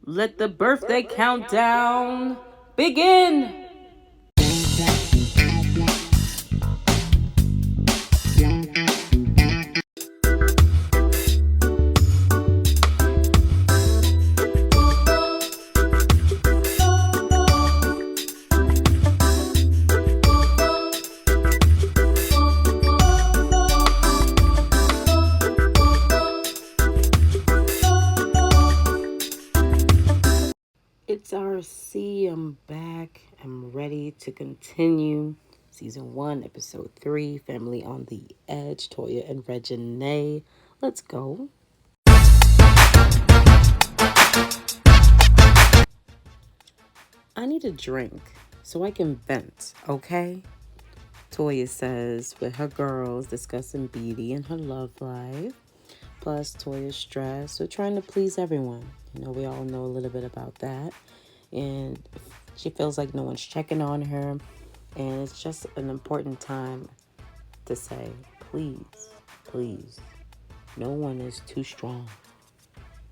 Let the birthday countdown begin. It's RC. I'm back. I'm ready to continue season 1, episode 3, Family on the Edge, Toya and Reginae. Let's go. I need a drink so I can vent, okay? Toya says with her girls discussing Beatty and her love life. Plus, Toya's stressed with trying to please everyone. You know, we all know a little bit about that. And she feels like no one's checking on her. And it's just an important time to say, please, please, no one is too strong.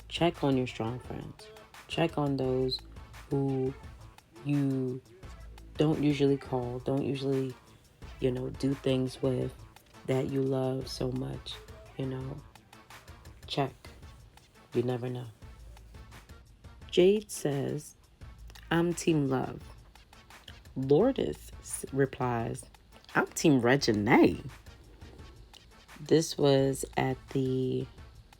Check on your strong friends. Check on those who you don't usually call, don't usually, do things with, that you love so much, Check. You never know. Jade says, I'm Team Love. Lourdes replies, I'm Team Reginae. This was at the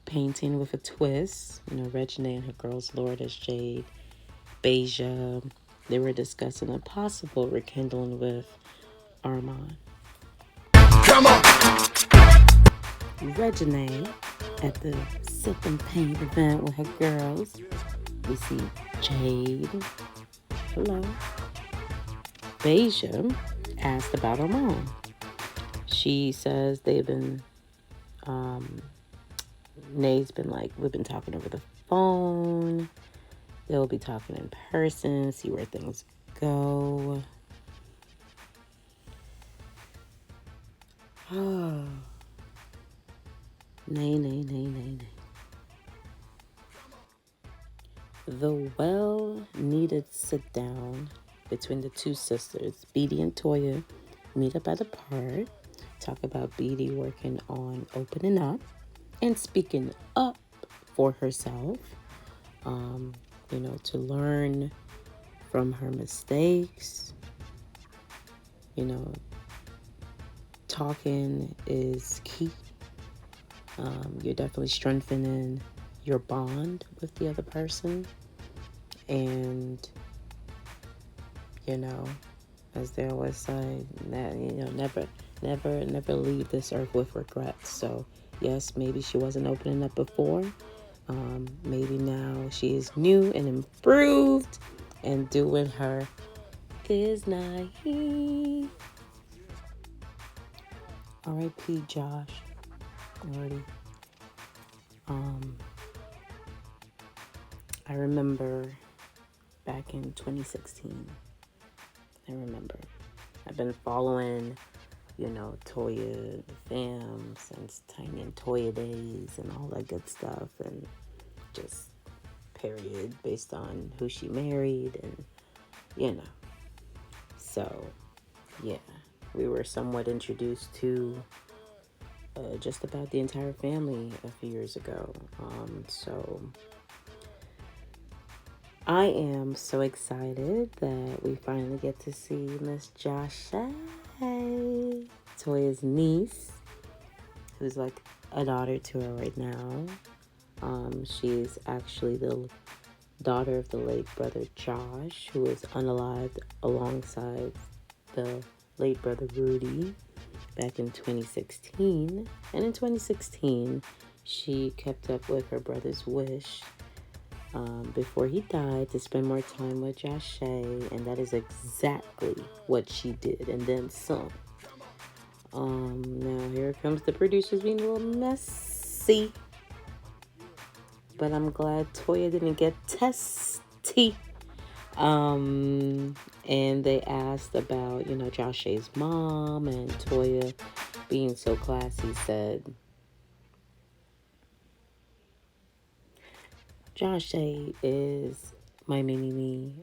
painting with a twist. Reginae and her girls, Lourdes, Jade, Beja, they were discussing a possible rekindling with Armand. Come on! Reginae at the Sip and Paint event with her girls. We see Jade. Hello. Beja asked about Armand. She says they've been, Nay's been like, we've been talking over the phone. They'll be talking in person, see where things go. Oh. Nay. The well-needed sit-down between the two sisters, Beatty and Toya, meet up at a park, talk about Beatty working on opening up and speaking up for herself, to learn from her mistakes. Talking is key. You're definitely strengthening your bond with the other person. And, as they always say, never leave this earth with regrets. So, yes, maybe she wasn't opening up before. Maybe now she is new and improved and doing her is naive. R.I.P. Josh. Already. I remember back in 2016. I've been following, Toya, the fam, since Tiny and Toya days and all that good stuff. And just period, based on who she married and, So, yeah, we were somewhat introduced to just about the entire family a few years ago. So I am so excited that we finally get to see Miss Joshua, Toya's niece, who's like a daughter to her right now. She's actually the daughter of the late brother Josh, who is unalived alongside the late brother Rudy back in 2016. And in 2016, she kept up with her brother's wish before he died to spend more time with Josh, and that is exactly what she did, and then some. Now here comes the producers being a little messy, but I'm glad Toya didn't get testy. And they asked about, Josh's mom, and Toya, being so classy, said, Josh is my mini-me.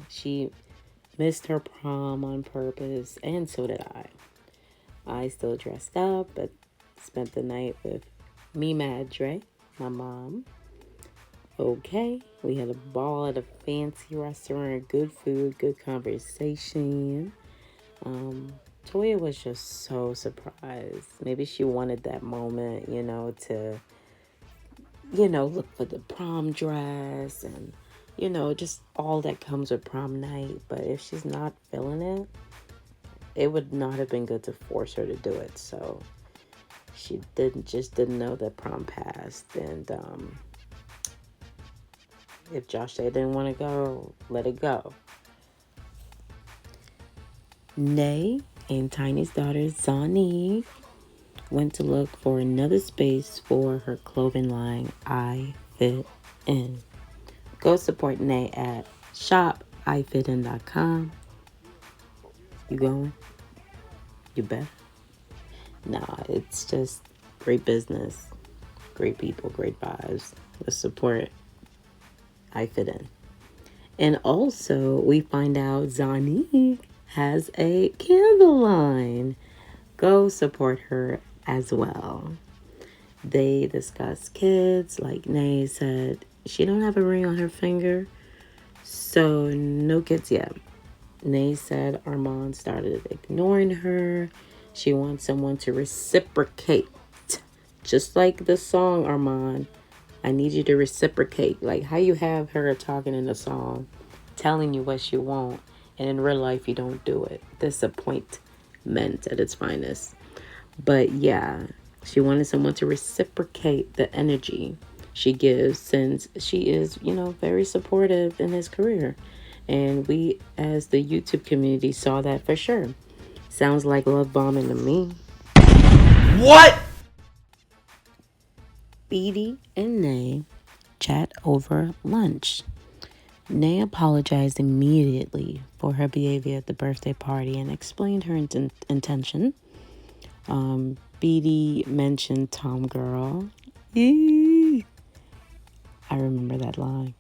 She missed her prom on purpose, and so did I. I still dressed up, but spent the night with me, Madre, my mom. Okay, we had a ball at a fancy restaurant, good food, good conversation. Toya was just so surprised. Maybe she wanted that moment, to, look for the prom dress and, just all that comes with prom night. But if she's not feeling it, it would not have been good to force her to do it. So she didn't know that prom passed. And if Josh didn't want to go, let it go. Nay and Tiny's daughter Zani went to look for another space for her clothing line, I Fit In. Go support Nay at shopifitin.com. You going? You bet. Nah, it's just great business, great people, great vibes. Let's support I Fit In. And also, we find out Zani has a candle line. Go support her as well. They discuss kids. Like Nay said, she don't have a ring on her finger, so no kids yet. Nay said Armand started ignoring her. She wants someone to reciprocate. Just like the song, Armand. I need you to reciprocate. Like how you have her talking in the song, telling you what she want, and in real life you don't do it. Disappointment at its finest. But yeah, she wanted someone to reciprocate the energy she gives since she is, very supportive in his career. And we, as the YouTube community, saw that for sure. Sounds like love bombing to me. What? Beatty and Nay chat over lunch. Nay apologized immediately for her behavior at the birthday party and explained her intention. Beatty mentioned Tom Girl. Eee. I remember that line.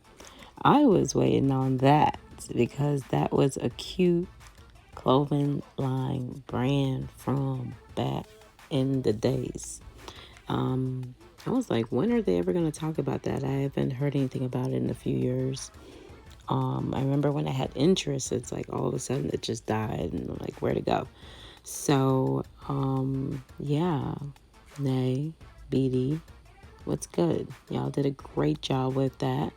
I was waiting on that because that was a cute clothing line brand from back in the days. I was like, when are they ever going to talk about that? I haven't heard anything about it in a few years. I remember when I had interest, it's like all of a sudden it just died and I'm like, where to go? So, yeah, Nay, Beatty, what's good? Y'all did a great job with that.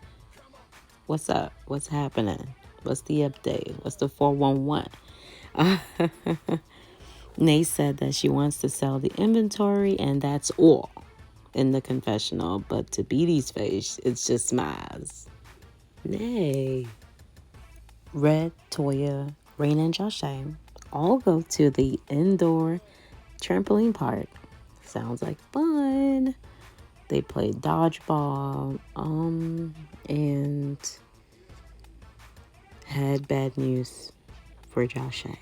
What's up? What's happening? What's the update? What's the 411? Nay said that she wants to sell the inventory and that's all in the confessional, but to Beatty's face, it's just smiles. Nay. Red, Toya, Rain, and Joshua all go to the indoor trampoline park. Sounds like fun. They played dodgeball, and had bad news for Joshua.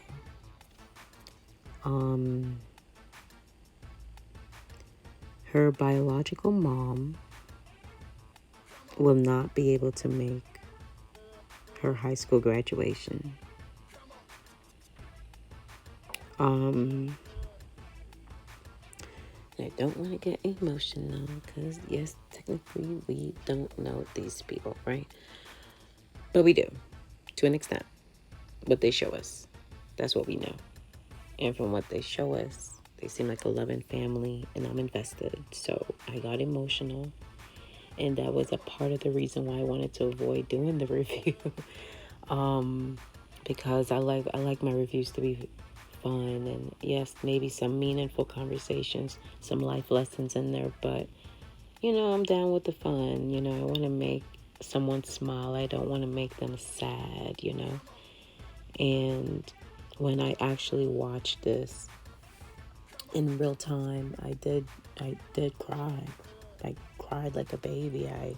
Her biological mom will not be able to make her high school graduation. I don't want to get emotional because, yes, technically we don't know these people, right? But we do, to an extent. What they show us, that's what we know. And from what they show us, they seem like a loving family, and I'm invested. So I got emotional, and that was a part of the reason why I wanted to avoid doing the review. Because I like my reviews to be fun and yes, maybe some meaningful conversations, some life lessons in there, but I'm down with the fun. I want to make someone smile. I don't want to make them sad, And when I actually watched this in real time, I did cry. I cried like a baby. I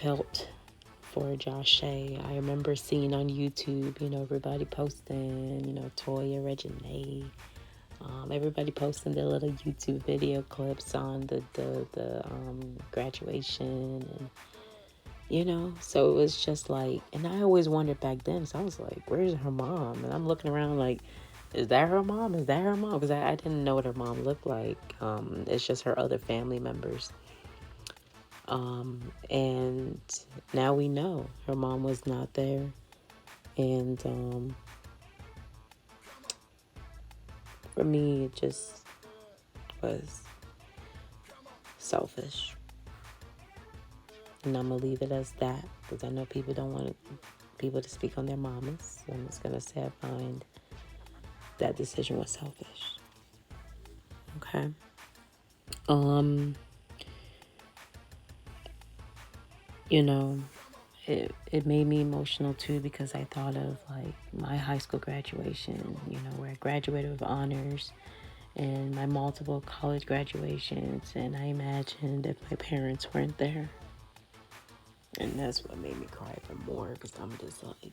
felt for Josh Shea. I remember seeing on YouTube, everybody posting, Toya Reginae, Everybody posting their little YouTube video clips on the graduation, and so it was just like, and I always wondered back then, so I was like, where's her mom? And I'm looking around like, is that her mom? Is that her mom? Because I didn't know what her mom looked like. It's just her other family members. And now we know her mom was not there. And for me, it just was selfish. And I'm going to leave it as that, because I know people don't want people to speak on their mamas. So I'm just going to say I find that decision was selfish. Okay. It made me emotional too, because I thought of like my high school graduation, where I graduated with honors, and my multiple college graduations, and I imagined if my parents weren't there. And that's what made me cry even more, because I'm just like,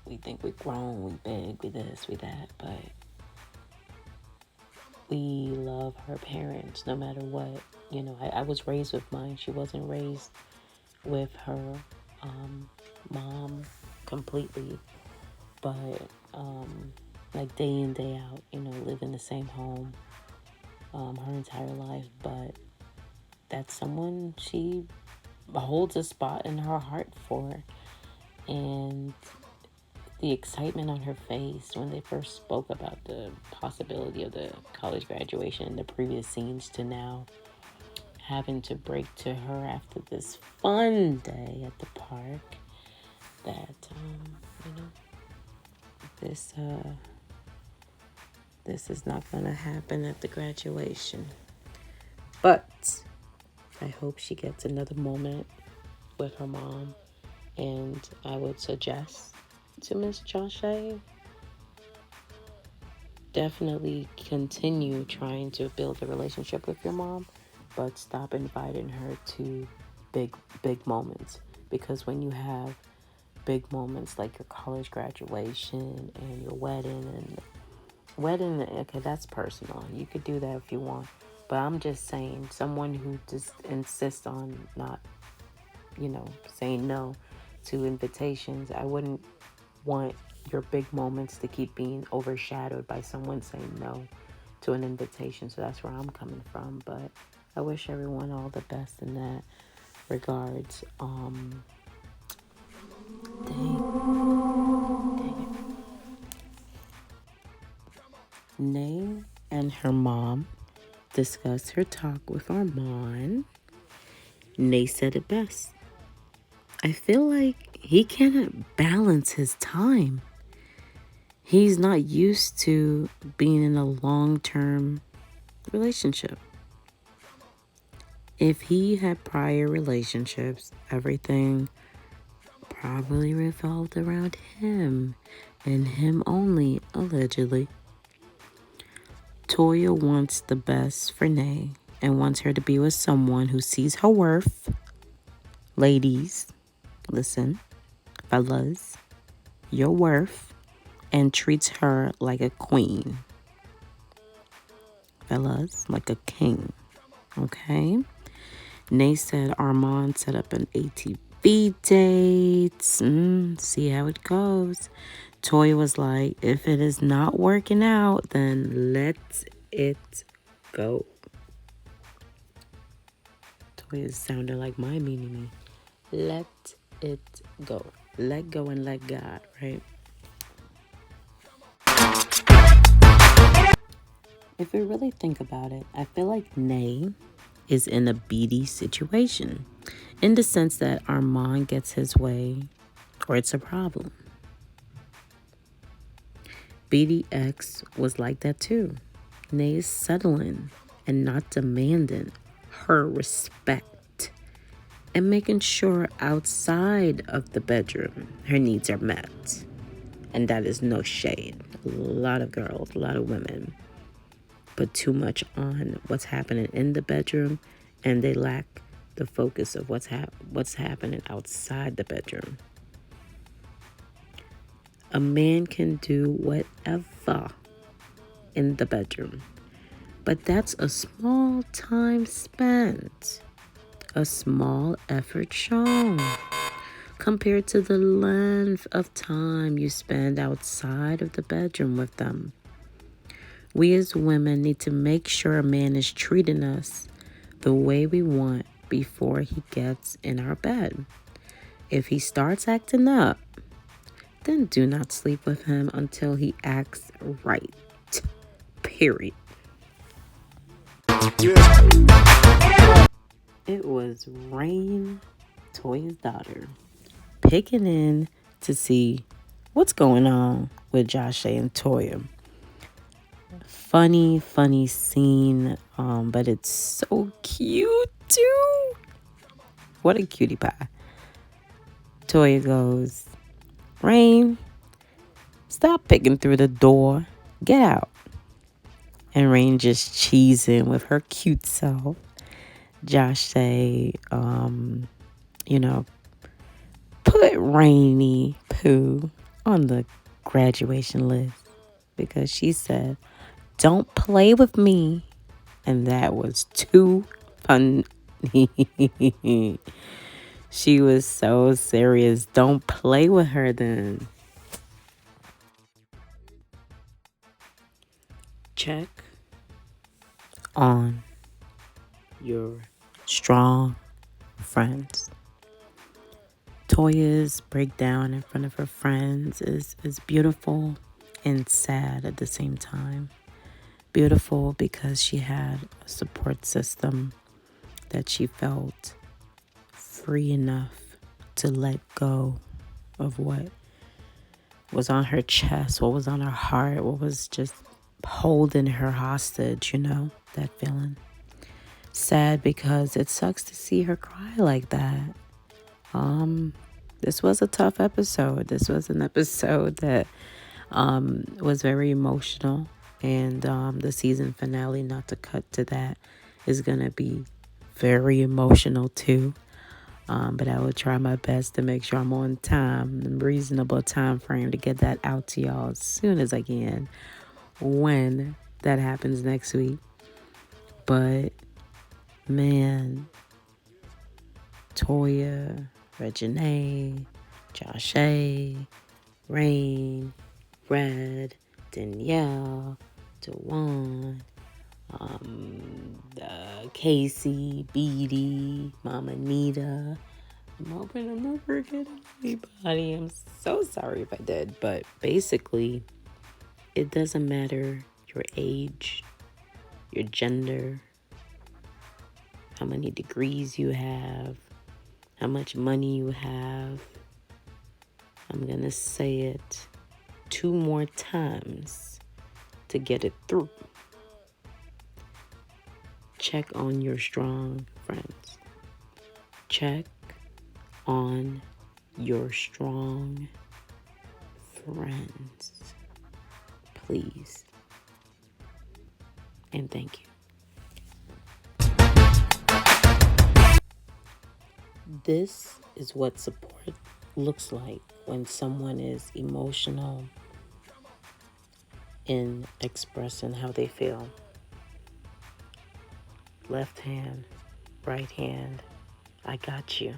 we think we're grown, we big, we this, we that, but we love her parents no matter what. I was raised with mine. She wasn't raised with her mom completely, but like day in, day out, live in the same home her entire life. But that's someone she holds a spot in her heart for. And the excitement on her face when they first spoke about the possibility of the college graduation in the previous scenes, to now having to break to her after this fun day at the park that this is not going to happen at the graduation. But I hope she gets another moment with her mom. And I would suggest to Miss Joshua, definitely continue trying to build a relationship with your mom, but stop inviting her to big moments. Because when you have big moments like your college graduation and your wedding, okay, that's personal. You could do that if you want. But I'm just saying, someone who just insists on not, saying no to invitations, I wouldn't want your big moments to keep being overshadowed by someone saying no to an invitation. So that's where I'm coming from. But I wish everyone all the best in that regards. Dang it. Nay and her mom discussed her talk with Armand. Nay said it best. I feel like he cannot balance his time. He's not used to being in a long-term relationship. If he had prior relationships, everything probably revolved around him and him only, allegedly. Toya wants the best for Nay and wants her to be with someone who sees her worth. Ladies, listen, fellas, your worth, and treats her like a queen. Fellas, like a king. Okay? Nay said Armand set up an ATV date. See how it goes. Toya was like, if it is not working out, then let it go. Toya sounded like my mini-me. Let it go. Let go and let God, right? If we really think about it, I feel like Nay is in a beady situation, in the sense that Armand gets his way or it's a problem. BDX was like that too. Nay is settling and not demanding her respect and making sure outside of the bedroom her needs are met. And that is no shade. A lot of girls, a lot of women put too much on what's happening in the bedroom, and they lack the focus of what's happening outside the bedroom. A man can do whatever in the bedroom. But that's a small time spent, a small effort shown compared to the length of time you spend outside of the bedroom with them. We as women need to make sure a man is treating us the way we want before he gets in our bed. If he starts acting up, then do not sleep with him until he acts right. Period. It was Rain, Toya's daughter, picking in to see what's going on with Josh and Toya. Funny scene, but it's so cute too. What a cutie pie. Toya goes, Rain, stop picking through the door. Get out. And Rain just cheesing with her cute self. Josh say, put Rainy Pooh on the graduation list because she said, don't play with me. And that was too funny. She was so serious. Don't play with her then. Check on your strong friends. Toya's breakdown in front of her friends is beautiful and sad at the same time. Beautiful because she had a support system that she felt free enough to let go of what was on her chest, what was on her heart, what was just holding her hostage, that feeling. Sad because it sucks to see her cry like that. This was a tough episode. This was an episode that was very emotional. And the season finale, not to cut to that, is going to be very emotional too. But I will try my best to make sure I'm on time, a reasonable time frame to get that out to y'all as soon as I can when that happens next week. But man, Toya, Reginae, Joshua, Rain, Red, Danielle, Dewan, Casey, Beatty, Mama Nita. I'm hoping I'm not forgetting anybody. I'm so sorry if I did. But basically, it doesn't matter your age, your gender, how many degrees you have, how much money you have. I'm going to say it 2 more times to get it through. Check on your strong friends. Check on your strong friends. Please. And thank you. This is what support looks like when someone is emotional in expressing how they feel. Left hand, right hand, I got you.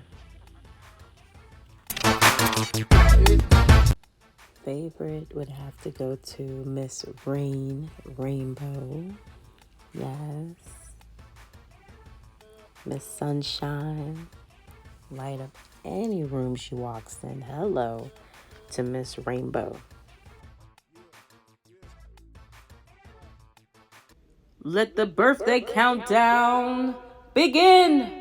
Favorite would have to go to Miss Rainbow. Yes. Miss Sunshine. Light up any room she walks in. Hello to Miss Rainbow. Let the birthday countdown begin.